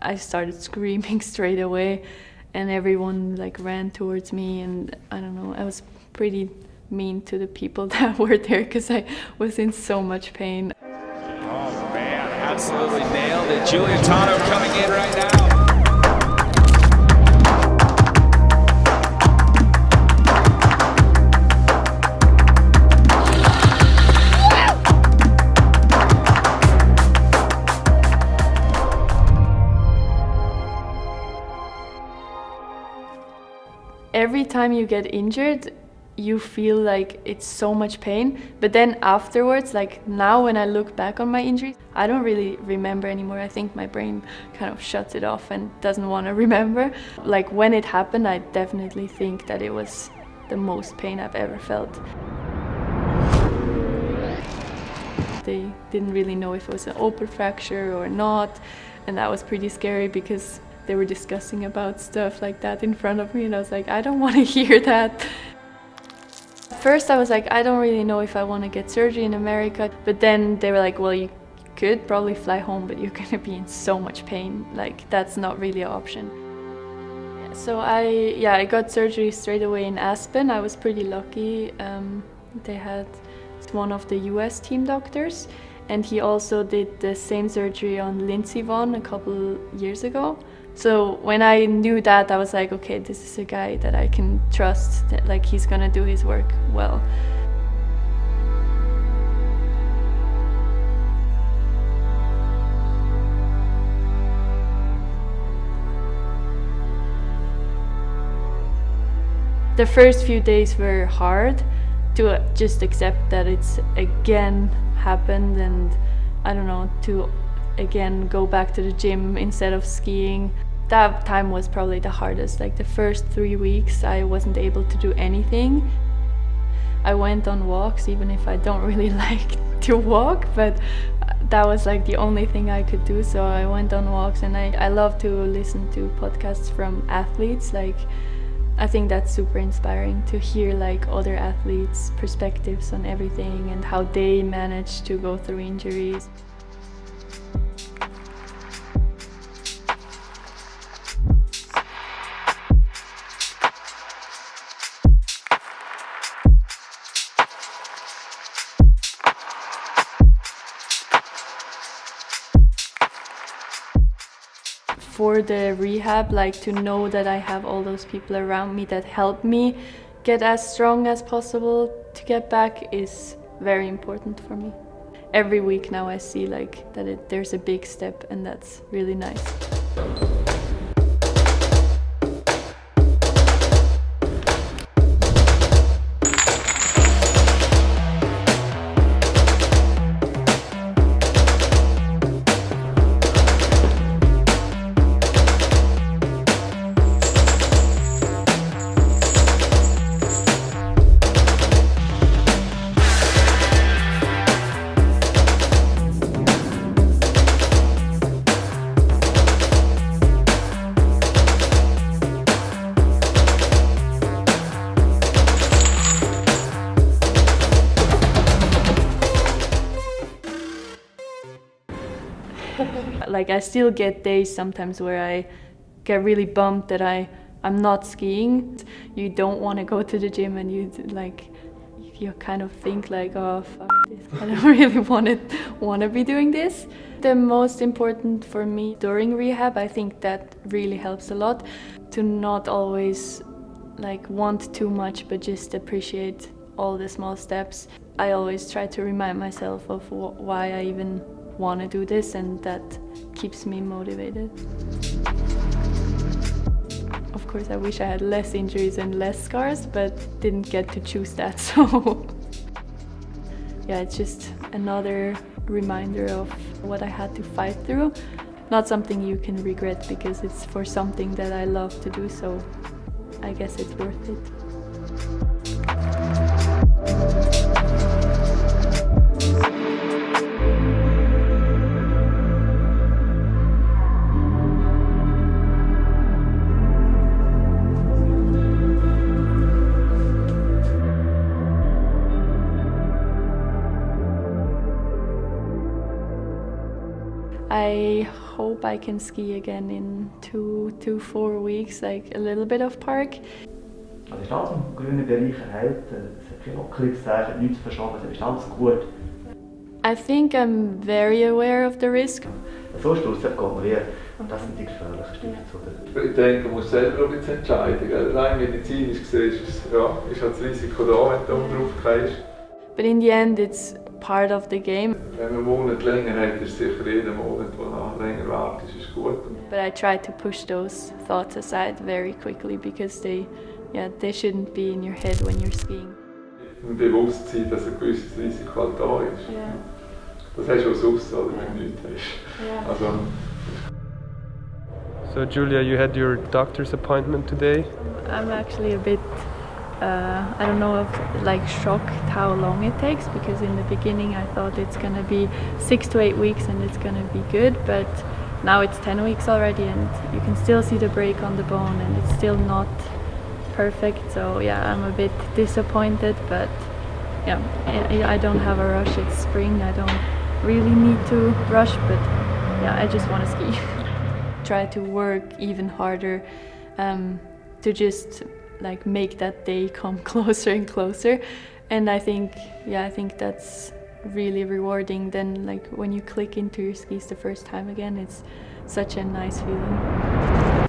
I started screaming straight away, and everyone like ran towards me, and I don't know, I was pretty mean to the people that were there because I was in so much pain. Oh man, absolutely nailed it. Giulia Tanno coming in right now. Every time you get injured, you feel like it's so much pain, but then afterwards, like now when I look back on my injuries, I don't really remember anymore. I think my brain kind of shuts it off and doesn't want to remember. Like when it happened, I definitely think that it was the most pain I've ever felt. They didn't really know if it was an open fracture or not, and that was pretty scary because they were discussing about stuff like that in front of me, and I was like, I don't want to hear that. At first I was like, I don't really know if I want to get surgery in America, but then they were like, well, you could probably fly home, but you're going to be in so much pain, like that's not really an option. So I got surgery straight away in Aspen. I was pretty lucky. They had one of the US team doctors, and he also did the same surgery on Lindsey Vonn a couple years ago. So when I knew that, I was like, okay, this is a guy that I can trust, that like he's gonna do his work well. The first few days were hard to just accept that it's again happened, and I don't know, to again go back to the gym instead of skiing. That time was probably the hardest. Like the first 3 weeks I wasn't able to do anything. I went on walks even if I don't really like to walk, but that was like the only thing I could do. So I went on walks, and I love to listen to podcasts from athletes. Like I think that's super inspiring to hear like other athletes' perspectives on everything and how they manage to go through injuries. For the rehab, like to know that I have all those people around me that help me get as strong as possible to get back is very important for me. Every week now I see like that there's a big step, and that's really nice. Like I still get days sometimes where I get really bummed that I'm not skiing. You don't want to go to the gym, and you kind of think like, oh fuck this, I don't really want to be doing this. The most important for me during rehab, I think that really helps a lot, to not always like want too much, but just appreciate all the small steps. I always try to remind myself of why I even want to do this, and that keeps me motivated. Of course, I wish I had less injuries and less scars, but didn't get to choose that, so yeah, it's just another reminder of what I had to fight through. Not something you can regret, because it's for something that I love to do, so I guess it's worth it. I hope I can ski again in 2 to 4 weeks, like a little bit of park. Also ist alles im grünen Bereich erhält, es hat keine Klickzeichen, nichts verschoben, es ist alles gut. I think I'm very aware of the risk. So schlussendlich geht man wie, das sind die gefährlichsten Stücke. Ich denke, man muss selber ein bisschen entscheiden. Rein medizinisch gesehen ist halt das Risiko da, wenn du drauf gehst. But in the end, it's part of the game. Wenn man einen Monat länger hat, ist sicher jeder Monat, der noch länger wartet, ist gut. But I try to push those thoughts aside very quickly because they shouldn't be in your head when you're skiing. Im Bewusstsein, dass ein gewisses Risiko halt da ist. Yeah. Das hast du auch sonst, oder, wenn du nichts hast. Yeah. Also, So Giulia, you had your doctor's appointment today. I'm actually a bit, I don't know, shocked how long it takes, because in the beginning I thought it's gonna be 6 to 8 weeks and it's gonna be good, but now it's 10 weeks already and you can still see the break on the bone and it's still not perfect. So yeah, I'm a bit disappointed, but yeah, I don't have a rush. It's spring. I don't really need to rush, but yeah, I just want to ski. Try to work even harder to just make that day come closer and closer, and I think that's really rewarding. Then when you click into your skis the first time again, it's such a nice feeling.